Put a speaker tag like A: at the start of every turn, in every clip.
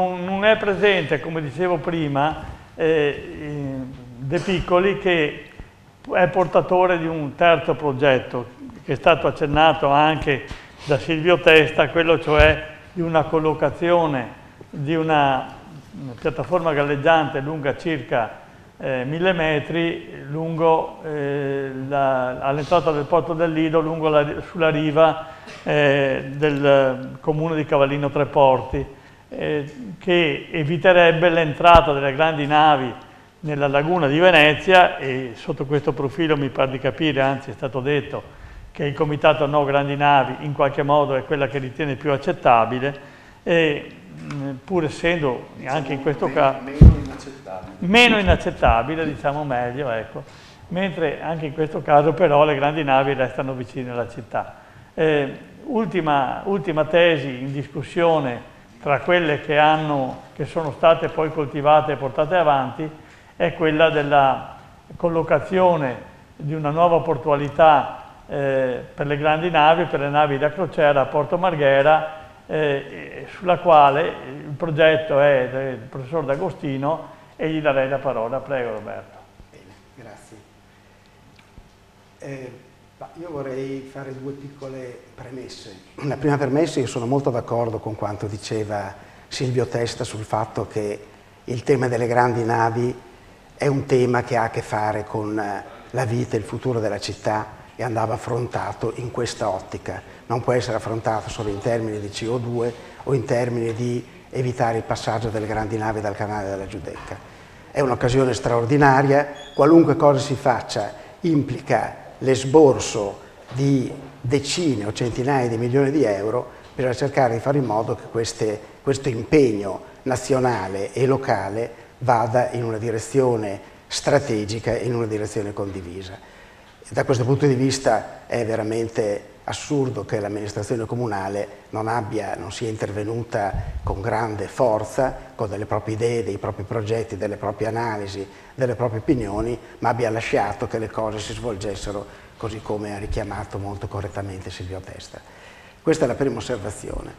A: non è presente, come dicevo prima, De Piccoli, che è portatore di un terzo progetto che è stato accennato anche da Silvio Testa, quello cioè di una collocazione di una piattaforma galleggiante lunga circa 1000 metri all'entrata del porto del Lido, sulla riva del comune di Cavallino Tre Porti, che eviterebbe l'entrata delle grandi navi nella laguna di Venezia, e sotto questo profilo mi pare di capire, anzi è stato detto, che il comitato No Grandi Navi in qualche modo è quella che ritiene più accettabile, e pur essendo anche in questo caso meno inaccettabile, diciamo meglio, ecco, mentre anche in questo caso però le grandi navi restano vicine alla città. Ultima tesi in discussione tra quelle che sono state poi coltivate e portate avanti è quella della collocazione di una nuova portualità per le grandi navi, per le navi da crociera a Porto Marghera, sulla quale il progetto è del professor D'Agostino, e gli darei la parola. Prego Roberto.
B: Bene, grazie. Io vorrei fare due piccole premesse. La prima premessa: io sono molto d'accordo con quanto diceva Silvio Testa sul fatto che il tema delle grandi navi è un tema che ha a che fare con la vita e il futuro della città, e andava affrontato in questa ottica. Non può essere affrontato solo in termini di CO2 o in termini di evitare il passaggio delle grandi navi dal canale della Giudecca. È un'occasione straordinaria, qualunque cosa si faccia implica l'esborso di decine o centinaia di milioni di euro per cercare di fare in modo che questo impegno nazionale e locale vada in una direzione strategica e in una direzione condivisa. Da questo punto di vista è veramente assurdo che l'amministrazione comunale non sia intervenuta con grande forza, con delle proprie idee, dei propri progetti, delle proprie analisi, delle proprie opinioni, ma abbia lasciato che le cose si svolgessero così come ha richiamato molto correttamente Silvio Testa. Questa è la prima osservazione.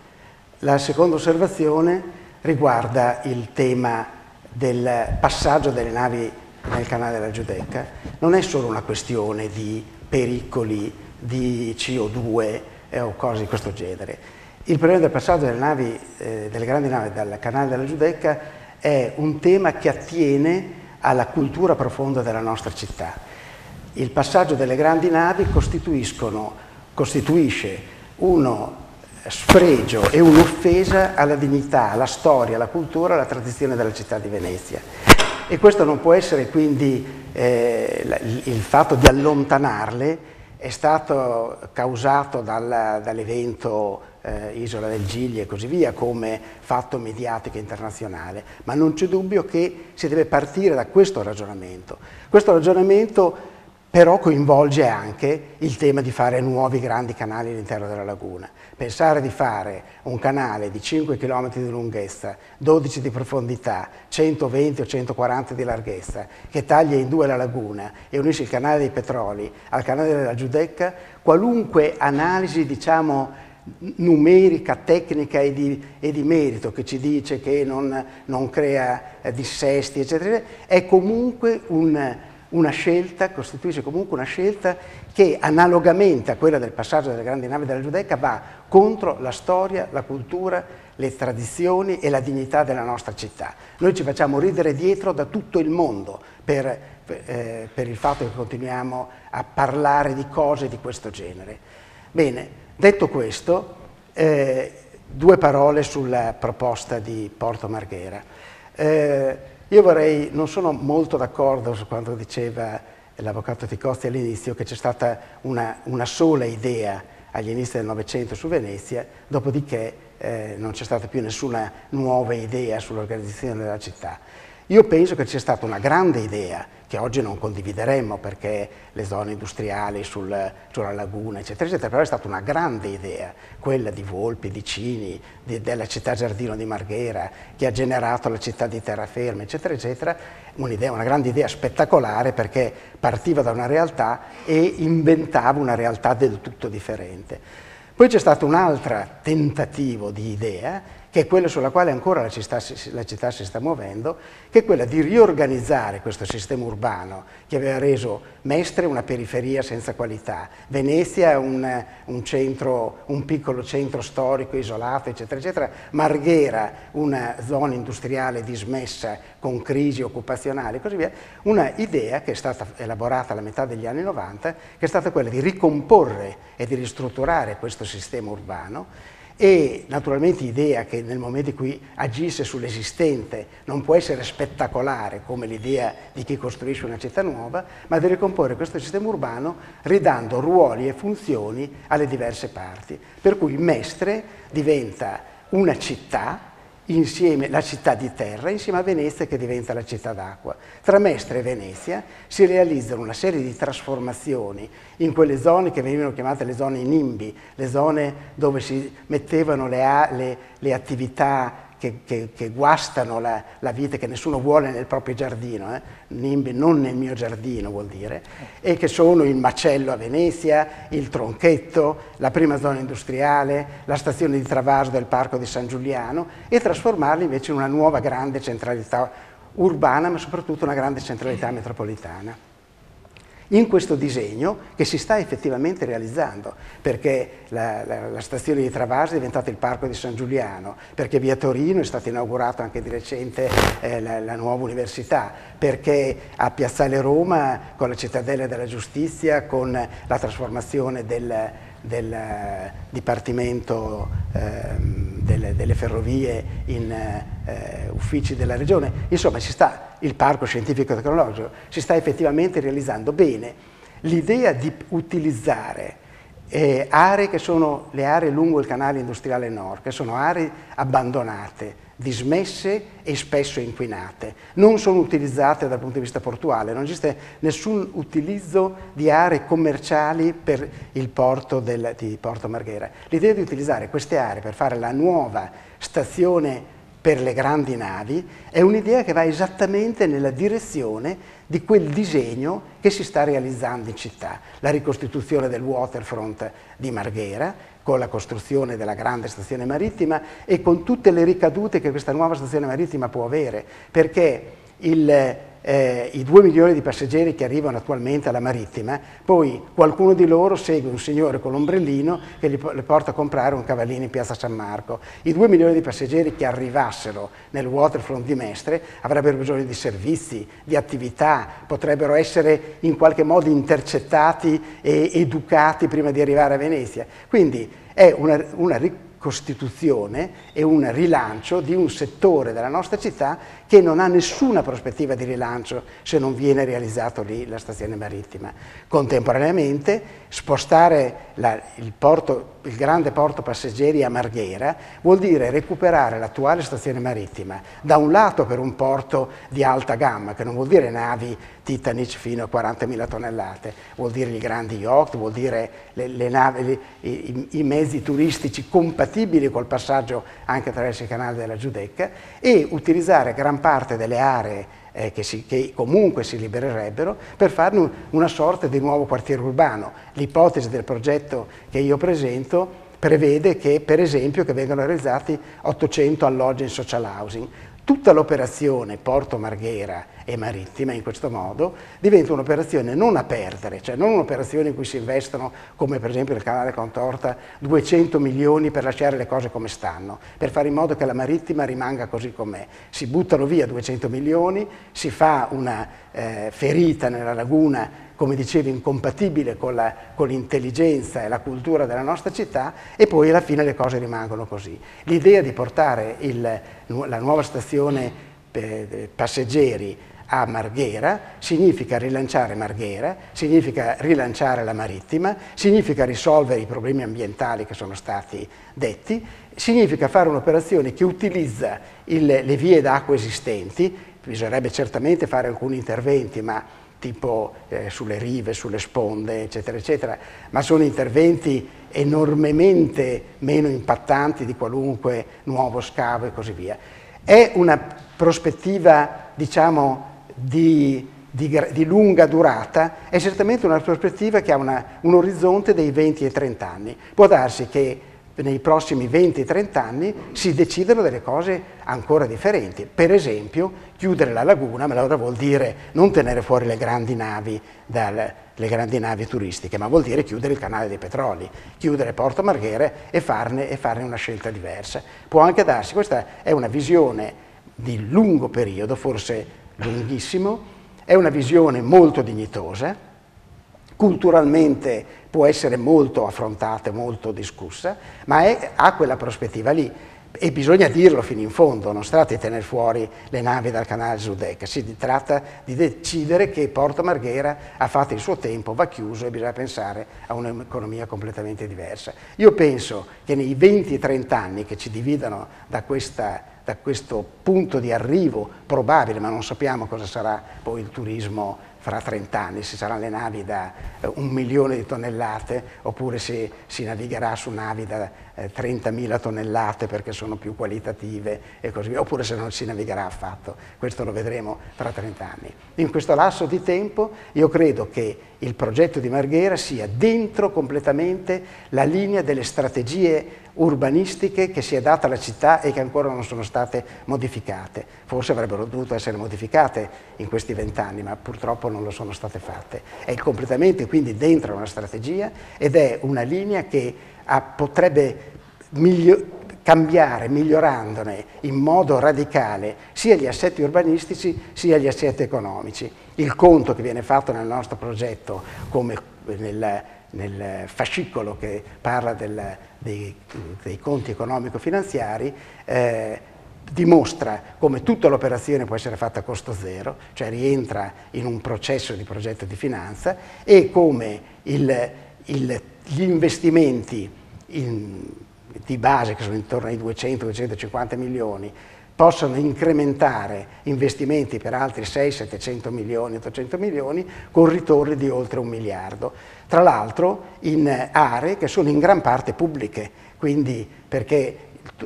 B: La seconda osservazione riguarda il tema del passaggio delle navi nel canale della Giudecca. Non è solo una questione di pericoli di CO2 o cose di questo genere. Il problema del passaggio delle grandi navi dal canale della Giudecca è un tema che attiene alla cultura profonda della nostra città. Il passaggio delle grandi navi costituisce uno sfregio e un'offesa alla dignità, alla storia, alla cultura, alla tradizione della città di Venezia. E questo non può essere quindi, il fatto di allontanarle è stato causato dall'evento Isola del Giglio e così via come fatto mediatico internazionale, ma non c'è dubbio che si deve partire da questo ragionamento. Questo ragionamento però coinvolge anche il tema di fare nuovi grandi canali all'interno della laguna. Pensare di fare un canale di 5 km di lunghezza, 12 di profondità, 120 o 140 di larghezza, che taglia in due la laguna e unisce il canale dei Petroli al canale della Giudecca, qualunque analisi, diciamo, numerica, tecnica e di merito che ci dice che non crea dissesti, eccetera, è comunque una scelta, costituisce comunque una scelta che analogamente a quella del passaggio delle grandi navi della Giudecca va contro la storia, la cultura, le tradizioni e la dignità della nostra città. Noi ci facciamo ridere dietro da tutto il mondo per il fatto che continuiamo a parlare di cose di questo genere. Bene, detto questo, due parole sulla proposta di Porto Marghera. Io non sono molto d'accordo su quanto diceva l'avvocato Ticozzi all'inizio, che c'è stata una sola idea agli inizi del Novecento su Venezia, dopodiché non c'è stata più nessuna nuova idea sull'organizzazione della città. Io penso che sia stata una grande idea, che oggi non condivideremmo perché le zone industriali sulla laguna, eccetera, eccetera, però è stata una grande idea, quella di Volpi, di Cini, della città giardino di Marghera, che ha generato la città di terraferma, eccetera, eccetera, una grande idea spettacolare perché partiva da una realtà e inventava una realtà del tutto differente. Poi c'è stato un altro tentativo di idea, che è quella sulla quale ancora la città si sta muovendo, che è quella di riorganizzare questo sistema urbano che aveva reso Mestre una periferia senza qualità, Venezia un piccolo centro storico isolato, eccetera, eccetera, Marghera una zona industriale dismessa con crisi occupazionali e così via. Una idea che è stata elaborata alla metà degli anni 90, che è stata quella di ricomporre e di ristrutturare questo sistema urbano, e naturalmente idea che nel momento in cui agisse sull'esistente non può essere spettacolare come l'idea di chi costruisce una città nuova, ma di ricomporre questo sistema urbano ridando ruoli e funzioni alle diverse parti. Per cui Mestre diventa una città, insieme la città di terra, insieme a Venezia che diventa la città d'acqua. Tra Mestre e Venezia si realizzano una serie di trasformazioni in quelle zone che venivano chiamate le zone NIMBY, le zone dove si mettevano le attività che guastano la vita, che nessuno vuole nel proprio giardino, NIMBY non nel mio giardino vuol dire, e che sono il Macello a Venezia, il Tronchetto, la prima zona industriale, la stazione di Travaso del Parco di San Giuliano, e trasformarli invece in una nuova grande centralità urbana, ma soprattutto una grande centralità metropolitana. In questo disegno, che si sta effettivamente realizzando, perché la stazione di Travaso è diventata il Parco di San Giuliano, perché via Torino è stata inaugurata anche di recente la nuova università, perché a Piazzale Roma, con la Cittadella della Giustizia, con la trasformazione del Dipartimento delle Ferrovie in uffici della Regione, insomma il Parco Scientifico Tecnologico si sta effettivamente realizzando bene. L'idea di utilizzare aree che sono le aree lungo il canale industriale nord, che sono aree abbandonate, dismesse e spesso inquinate, non sono utilizzate dal punto di vista portuale, non esiste nessun utilizzo di aree commerciali per il porto di Porto Marghera. L'idea di utilizzare queste aree per fare la nuova stazione per le grandi navi è un'idea che va esattamente nella direzione di quel disegno che si sta realizzando in città. La ricostituzione del waterfront di Marghera, con la costruzione della grande stazione marittima e con tutte le ricadute che questa nuova stazione marittima può avere, perché i 2 milioni di passeggeri che arrivano attualmente alla marittima, poi qualcuno di loro segue un signore con l'ombrellino che le porta a comprare un cavallino in piazza San Marco. I 2 milioni di passeggeri che arrivassero nel waterfront di Mestre avrebbero bisogno di servizi, di attività, potrebbero essere in qualche modo intercettati e educati prima di arrivare a Venezia. Quindi è una ricostituzione e un rilancio di un settore della nostra città che non ha nessuna prospettiva di rilancio se non viene realizzato lì la stazione marittima. Contemporaneamente spostare il grande porto passeggeri a Marghera vuol dire recuperare l'attuale stazione marittima, da un lato per un porto di alta gamma, che non vuol dire navi Titanic fino a 40.000 tonnellate, vuol dire i grandi yacht, vuol dire le navi, i mezzi turistici compatibili col passaggio anche attraverso il canale della Giudecca, e utilizzare gran parte delle aree che comunque si libererebbero per farne una sorta di nuovo quartiere urbano. L'ipotesi del progetto che io presento prevede che, per esempio, che vengano realizzati 800 alloggi in social housing. Tutta l'operazione Porto Marghera e Marittima in questo modo diventa un'operazione non a perdere, cioè non un'operazione in cui si investono, come per esempio il canale Contorta, 200 milioni per lasciare le cose come stanno, per fare in modo che la Marittima rimanga così com'è. Si buttano via 200 milioni, si fa una ferita nella laguna, come dicevo, incompatibile con l'intelligenza e la cultura della nostra città, e poi alla fine le cose rimangono così. L'idea di portare la nuova stazione passeggeri a Marghera significa rilanciare Marghera, significa rilanciare la Marittima, significa risolvere i problemi ambientali che sono stati detti, significa fare un'operazione che utilizza le vie d'acqua esistenti. Bisognerebbe certamente fare alcuni interventi, ma tipo sulle rive, sulle sponde, eccetera, eccetera, ma sono interventi enormemente meno impattanti di qualunque nuovo scavo e così via. È una prospettiva, diciamo, di lunga durata, è certamente una prospettiva che ha un orizzonte dei 20 e 30 anni. Può darsi che nei prossimi 20-30 anni si decidano delle cose ancora differenti. Per esempio, chiudere la laguna, ma allora vuol dire non tenere fuori le grandi navi turistiche, ma vuol dire chiudere il canale dei Petroli, chiudere Porto Marghera e farne una scelta diversa. Può anche darsi, questa è una visione di lungo periodo, forse lunghissimo, è una visione molto dignitosa, culturalmente può essere molto affrontata, molto discussa, ma ha quella prospettiva lì. E bisogna dirlo fino in fondo, non si tratta di tenere fuori le navi dal canale Giudecca, si tratta di decidere che Porto Marghera ha fatto il suo tempo, va chiuso e bisogna pensare a un'economia completamente diversa. Io penso che nei 20-30 anni che ci dividano da questo punto di arrivo probabile, ma non sappiamo cosa sarà poi il turismo fra 30 anni, se saranno le navi da 1 milione di tonnellate oppure se si navigherà su navi da 30.000 tonnellate perché sono più qualitative e così via, oppure se non si navigherà affatto. Questo lo vedremo fra 30 anni. In questo lasso di tempo io credo che il progetto di Marghera sia dentro completamente la linea delle strategie urbanistiche che si è data alla città e che ancora non sono state modificate. Forse avrebbero dovuto essere modificate in questi 20 anni, ma purtroppo non lo sono state fatte. È completamente quindi dentro una strategia ed è una linea che potrebbe cambiare, migliorandone in modo radicale sia gli assetti urbanistici sia gli assetti economici. Il conto che viene fatto nel nostro progetto, come nel fascicolo che parla dei conti economico-finanziari, dimostra come tutta l'operazione può essere fatta a costo zero, cioè rientra in un processo di progetto di finanza, e come gli investimenti di base, che sono intorno ai 200-250 milioni, possono incrementare investimenti per altri 600-700 milioni, 800 milioni, con ritorni di oltre 1 miliardo. Tra l'altro in aree che sono in gran parte pubbliche, quindi perché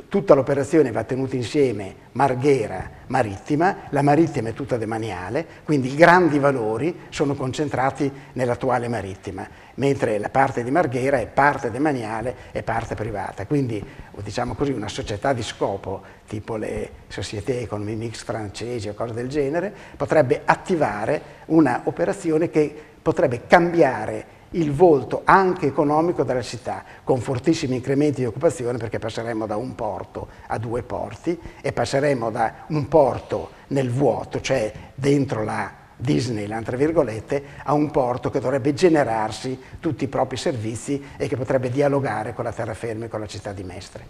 B: tutta l'operazione va tenuta insieme Marghera, Marittima, la Marittima è tutta demaniale, quindi i grandi valori sono concentrati nell'attuale Marittima, mentre la parte di Marghera è parte demaniale e parte privata, quindi diciamo così una società di scopo, tipo le Société Economie Mixte francesi o cose del genere, potrebbe attivare una operazione che potrebbe cambiare il volto anche economico della città, con fortissimi incrementi di occupazione, perché passeremo da un porto a 2 porti e passeremo da un porto nel vuoto, cioè dentro la Disneyland, tra virgolette, a un porto che dovrebbe generarsi tutti i propri servizi e che potrebbe dialogare con la terraferma e con la città di Mestre.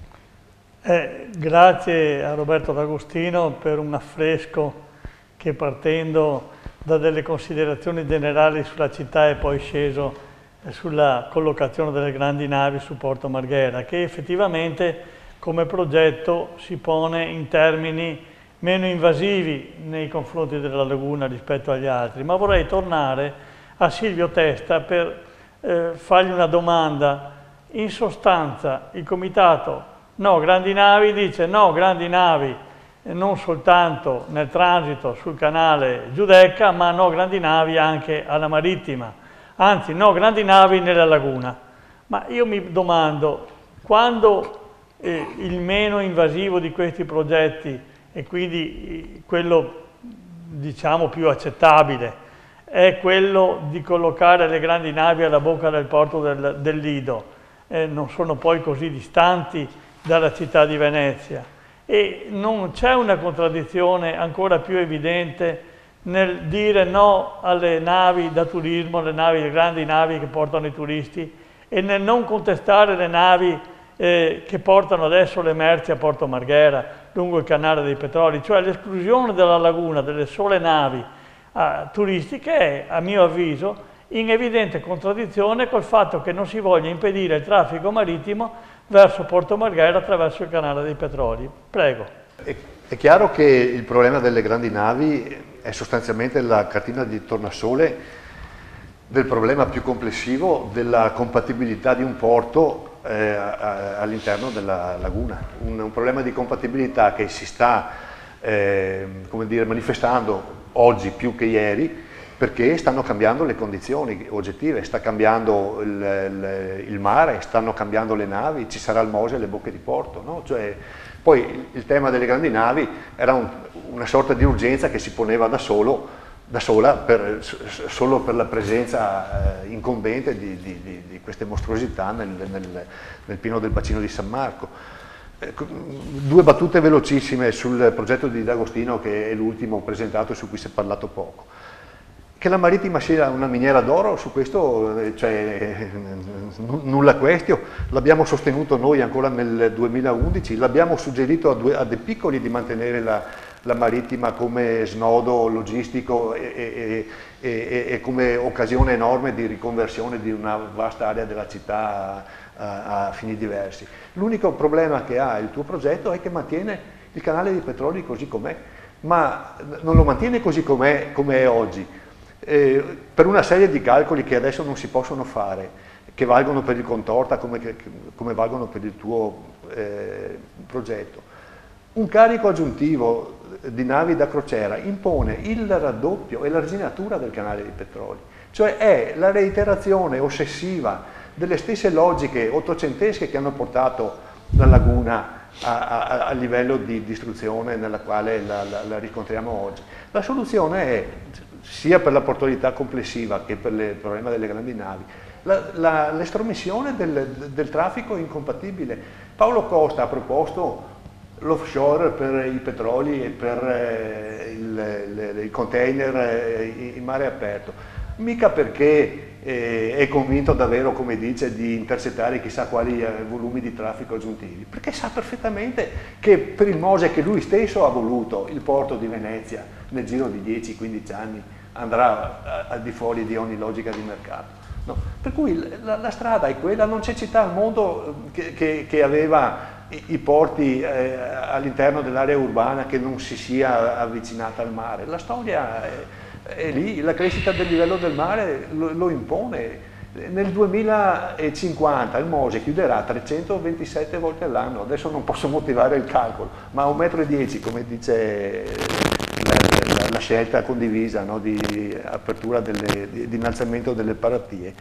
A: Grazie a Roberto D'Agostino per un affresco che, partendo da delle considerazioni generali sulla città, è poi sceso sulla collocazione delle grandi navi su Porto Marghera, che effettivamente come progetto si pone in termini meno invasivi nei confronti della laguna rispetto agli altri. Ma vorrei tornare a Silvio Testa per fargli una domanda. In sostanza il comitato no grandi navi dice no grandi navi non soltanto nel transito sul canale Giudecca, ma no grandi navi anche alla Marittima. Anzi, no grandi navi nella laguna. Ma io mi domando, quando il meno invasivo di questi progetti, e quindi quello diciamo più accettabile, è quello di collocare le grandi navi alla bocca del porto del Lido, non sono poi così distanti dalla città di Venezia, e non c'è una contraddizione ancora più evidente nel dire no alle navi da turismo, le grandi navi che portano i turisti, e nel non contestare le navi che portano adesso le merci a Porto Marghera, lungo il canale dei Petroli, cioè l'esclusione dalla laguna delle sole navi turistiche è, a mio avviso, in evidente contraddizione col fatto che non si voglia impedire il traffico marittimo verso Porto Marghera attraverso il canale dei Petroli. Prego.
C: È chiaro che il problema delle grandi navi è sostanzialmente la cartina di tornasole del problema più complessivo della compatibilità di un porto all'interno della laguna. Un problema di compatibilità che si sta come dire, manifestando oggi più che ieri, perché stanno cambiando le condizioni oggettive, sta cambiando il mare, stanno cambiando le navi, ci sarà il Mose alle bocche di porto, no? Cioè, poi il tema delle grandi navi era una sorta di urgenza che si poneva da sola solo per la presenza incombente di queste mostruosità nel pieno del bacino di San Marco. Due battute velocissime sul progetto di D'Agostino, che è l'ultimo presentato e su cui si è parlato poco. Che la marittima sia una miniera d'oro, su questo nulla questio, l'abbiamo sostenuto noi ancora nel 2011, l'abbiamo suggerito a De Piccoli di mantenere la marittima come snodo logistico e come occasione enorme di riconversione di una vasta area della città a fini diversi. L'unico problema che ha il tuo progetto è che mantiene il canale dei Petroli così com'è, ma non lo mantiene così com'è oggi. Per una serie di calcoli che adesso non si possono fare, che valgono per il Contorta come valgono per il tuo progetto. Un carico aggiuntivo di navi da crociera impone il raddoppio e l'arginatura del canale dei Petroli, cioè è la reiterazione ossessiva delle stesse logiche ottocentesche che hanno portato la laguna a livello di distruzione nella quale la riscontriamo oggi. La soluzione è, sia per la portualità complessiva che per il problema delle grandi navi, l'estromissione del traffico incompatibile. Paolo Costa ha proposto l'offshore per i petroli e per i container in mare aperto, mica perché è convinto davvero, come dice, di intercettare chissà quali volumi di traffico aggiuntivi, perché sa perfettamente che per il Mose che lui stesso ha voluto, il porto di Venezia nel giro di 10-15 anni andrà al di fuori di ogni logica di mercato. No? Per cui la strada è quella, non c'è città al mondo che aveva i porti all'interno dell'area urbana che non si sia avvicinata al mare. La storia è lì, la crescita del livello del mare lo impone. Nel 2050 il Mose chiuderà 327 volte all'anno, adesso non posso motivare il calcolo, ma a 1,10 m, come dice la scelta condivisa, no, di apertura di innalzamento delle paratie.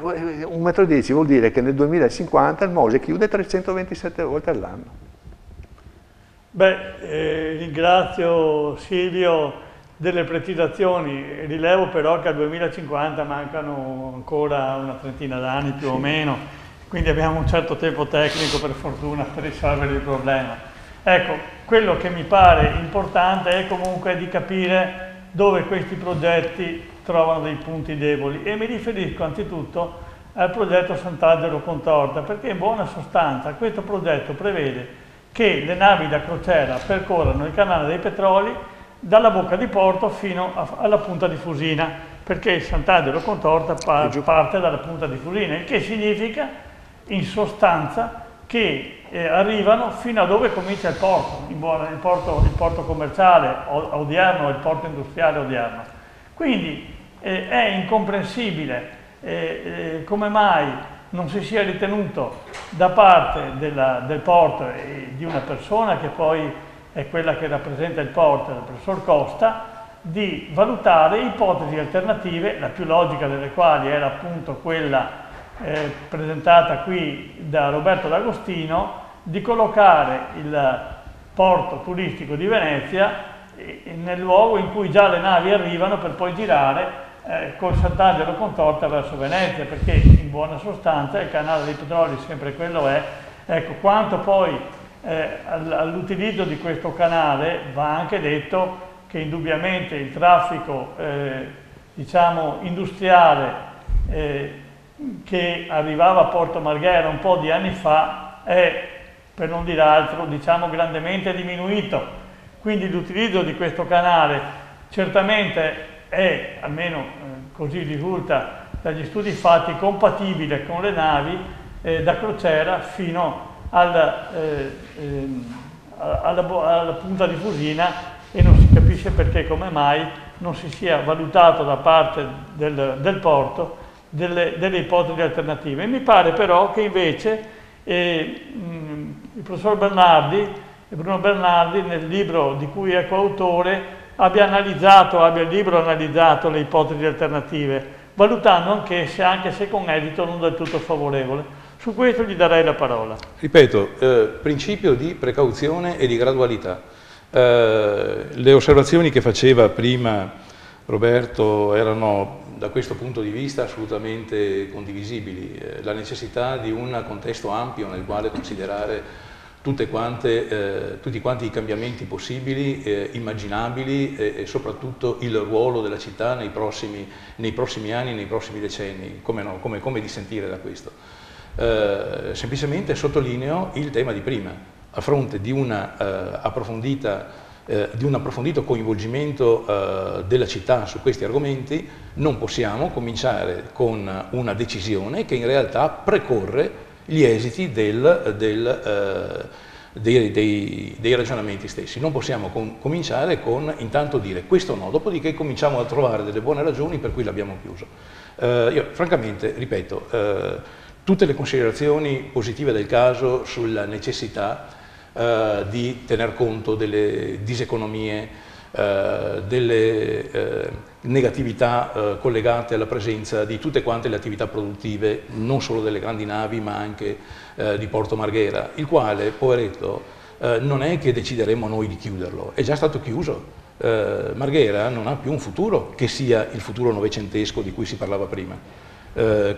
C: 1,10 m vuol dire che nel 2050 il Mose chiude 327 volte all'anno.
A: Ringrazio Silvio delle precisazioni, rilevo però che al 2050 mancano ancora una trentina d'anni più o meno, quindi abbiamo un certo tempo tecnico per fortuna per risolvere il problema. Ecco, quello che mi pare importante è comunque di capire dove questi progetti trovano dei punti deboli, e mi riferisco anzitutto al progetto Sant'Angelo Contorta, perché in buona sostanza questo progetto prevede che le navi da crociera percorrano il canale dei Petroli dalla bocca di porto fino alla punta di Fusina, perché Sant'Angelo Contorta parte dalla punta di Fusina, il che significa in sostanza che arrivano fino a dove comincia il porto, il porto commerciale odierno, il porto industriale odierno. Quindi è incomprensibile come mai non si sia ritenuto da parte del porto e di una persona che poi è quella che rappresenta il porto, il professor Costa, di valutare ipotesi alternative, la più logica delle quali era appunto quella presentata qui da Roberto D'Agostino, di collocare il porto turistico di Venezia nel luogo in cui già le navi arrivano per poi girare col Sant'Angelo Contorta verso Venezia, perché in buona sostanza il canale dei Petroli sempre quello è. Ecco, quanto poi all'utilizzo di questo canale va anche detto che indubbiamente il traffico diciamo industriale che arrivava a Porto Marghera un po' di anni fa è, per non dire altro, diciamo grandemente diminuito. Quindi l'utilizzo di questo canale certamente è, almeno così risulta dagli studi fatti, compatibile con le navi da crociera fino alla punta di Fusina, e non si capisce perché, come mai non si sia valutato da parte del porto delle ipotesi alternative. E mi pare però che invece il professor Bruno Bernardi, nel libro di cui è coautore, abbia il libro analizzato le ipotesi alternative, valutando anche se con esito non del tutto favorevole. Su questo gli darei la parola.
D: Ripeto, principio di precauzione e di gradualità. Le osservazioni che faceva prima Roberto erano da questo punto di vista assolutamente condivisibili. La necessità di un contesto ampio nel quale considerare tutti quanti i cambiamenti possibili, immaginabili e soprattutto il ruolo della città nei prossimi anni, nei prossimi decenni, come dissentire da questo. Semplicemente sottolineo il tema di prima, a fronte di un approfondito coinvolgimento della città su questi argomenti, non possiamo cominciare con una decisione che in realtà precorre gli esiti dei ragionamenti stessi. Non possiamo cominciare con intanto dire questo no, dopodiché cominciamo a trovare delle buone ragioni per cui l'abbiamo chiuso. Io francamente, ripeto, tutte le considerazioni positive del caso sulla necessità di tener conto delle diseconomie, delle negatività collegate alla presenza di tutte quante le attività produttive, non solo delle grandi navi ma anche di Porto Marghera, il quale, poveretto, non è che decideremo noi di chiuderlo, è già stato chiuso. Marghera non ha più un futuro che sia il futuro novecentesco di cui si parlava prima.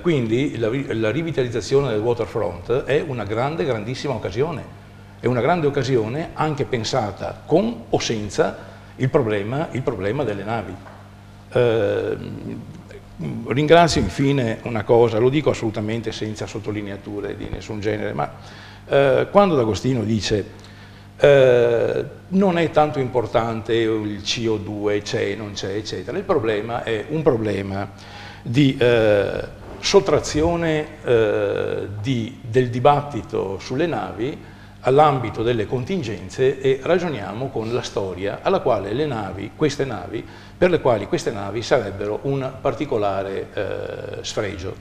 D: Quindi la rivitalizzazione del waterfront è una grandissima occasione. È una grande occasione anche pensata con o senza il problema delle navi. Ringrazio infine una cosa, lo dico assolutamente senza sottolineature di nessun genere, ma quando D'Agostino dice non è tanto importante il CO2, c'è, non c'è, eccetera, il problema è un problema di sottrazione del dibattito sulle navi all'ambito delle contingenze e ragioniamo con la storia alla quale per le quali queste navi sarebbero un particolare sfregio.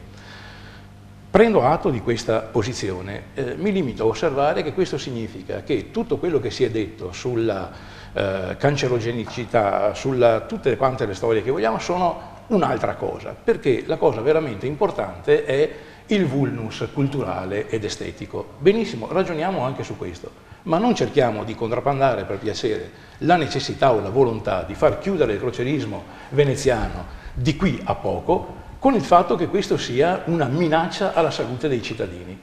D: Prendo atto di questa posizione, mi limito a osservare che questo significa che tutto quello che si è detto sulla cancerogenicità, tutte quante le storie che vogliamo sono un'altra cosa, perché la cosa veramente importante è il vulnus culturale ed estetico. Benissimo, ragioniamo anche su questo, ma non cerchiamo di contrabbandare per piacere la necessità o la volontà di far chiudere il crocierismo veneziano di qui a poco con il fatto che questo sia una minaccia alla salute dei cittadini.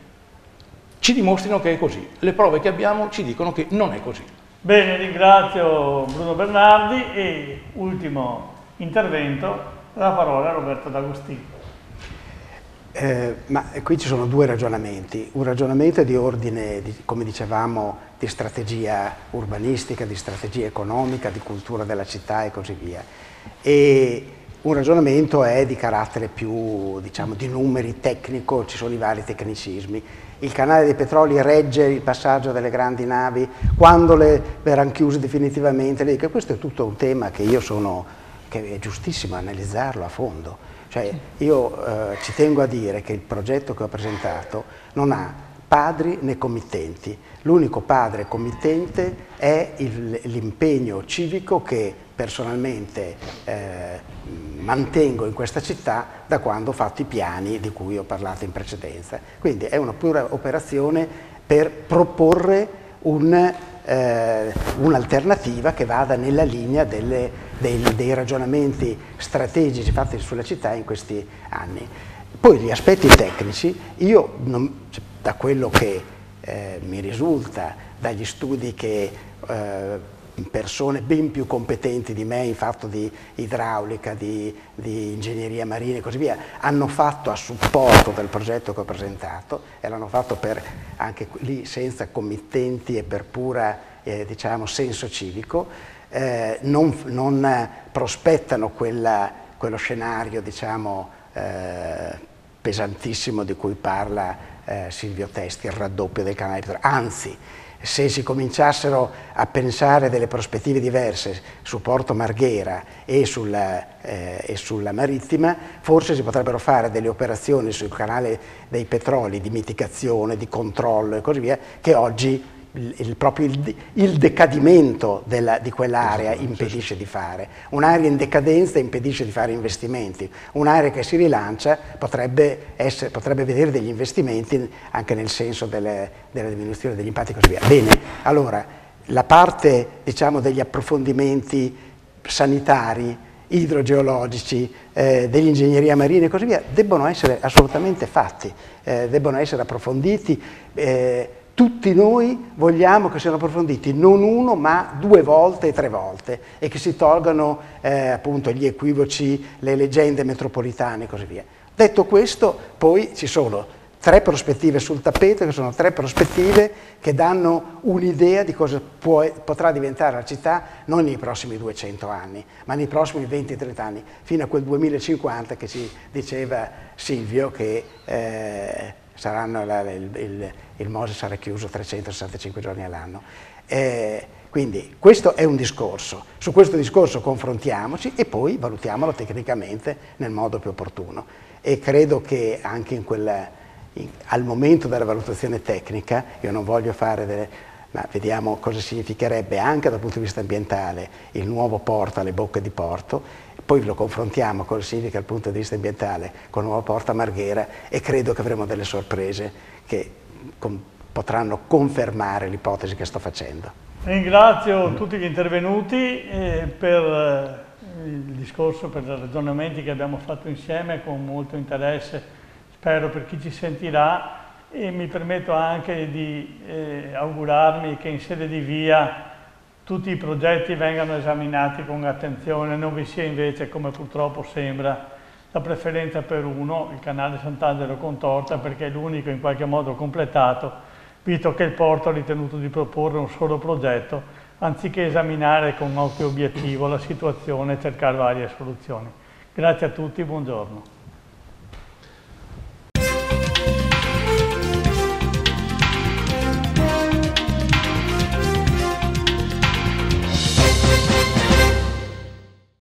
D: Ci dimostrino che è così, le prove che abbiamo ci dicono che non è così.
A: Bene, ringrazio Bruno Bernardi e ultimo intervento, la parola a Roberto D'Agostino.
B: Ma qui ci sono due ragionamenti, un ragionamento di ordine, come dicevamo, di strategia urbanistica, di strategia economica, di cultura della città e così via, e un ragionamento è di carattere più, diciamo, di numeri, tecnico, ci sono i vari tecnicismi. Il canale dei Petroli regge il passaggio delle grandi navi, quando verranno chiuse definitivamente, che questo è tutto un tema che che è giustissimo analizzarlo a fondo. Cioè, io ci tengo a dire che il progetto che ho presentato non ha padri né committenti. L'unico padre committente è l'impegno civico che personalmente mantengo in questa città da quando ho fatto i piani di cui ho parlato in precedenza. Quindi è una pura operazione per proporre un'alternativa che vada nella linea dei ragionamenti strategici fatti sulla città in questi anni. Poi gli aspetti tecnici, da quello che mi risulta dagli studi che persone ben più competenti di me in fatto di idraulica, di ingegneria marina e così via, hanno fatto a supporto del progetto che ho presentato, e l'hanno fatto anche lì senza committenti e per pura diciamo, senso civico, non prospettano quello scenario diciamo, pesantissimo di cui parla Silvio Testi, il raddoppio del canale di Torino. Anzi, se si cominciassero a pensare delle prospettive diverse su Porto Marghera e sulla Marittima, forse si potrebbero fare delle operazioni sul canale dei Petroli di mitigazione, di controllo e così via, che oggi proprio il decadimento di quell'area impedisce di fare. Un'area in decadenza impedisce di fare investimenti. Un'area che si rilancia potrebbe vedere degli investimenti anche nel senso della diminuzione degli impatti e così via. Bene, allora la parte, diciamo, degli approfondimenti sanitari, idrogeologici, dell'ingegneria marina e così via, debbono essere assolutamente fatti, debbono essere approfonditi. Tutti noi vogliamo che siano approfonditi non uno ma 2 volte e 3 volte e che si tolgano appunto gli equivoci, le leggende metropolitane e così via. Detto questo, poi ci sono 3 prospettive sul tappeto, che sono 3 prospettive che danno un'idea di cosa potrà diventare la città non nei prossimi 200 anni, ma nei prossimi 20-30 anni, fino a quel 2050 che ci diceva Silvio che il Mose sarà chiuso 365 giorni all'anno. Quindi questo è un discorso, su questo discorso confrontiamoci e poi valutiamolo tecnicamente nel modo più opportuno. E credo che anche al momento della valutazione tecnica, io non voglio fare ma vediamo cosa significherebbe anche dal punto di vista ambientale il nuovo porto alle Bocche di Porto, poi lo confrontiamo con cosa significa dal punto di vista ambientale con il nuovo porto a Marghera e credo che avremo delle sorprese che potranno confermare l'ipotesi che sto facendo.
A: Ringrazio tutti gli intervenuti per il discorso, per i ragionamenti che abbiamo fatto insieme con molto interesse, spero per chi ci sentirà, e mi permetto anche di augurarmi che in sede di VIA tutti i progetti vengano esaminati con attenzione, non vi sia invece, come purtroppo sembra, la preferenza per uno, il canale Sant'Angelo-Contorta, perché è l'unico in qualche modo completato, visto che il porto ha ritenuto di proporre un solo progetto, anziché esaminare con occhio obiettivo la situazione e cercare varie soluzioni. Grazie a tutti, buongiorno.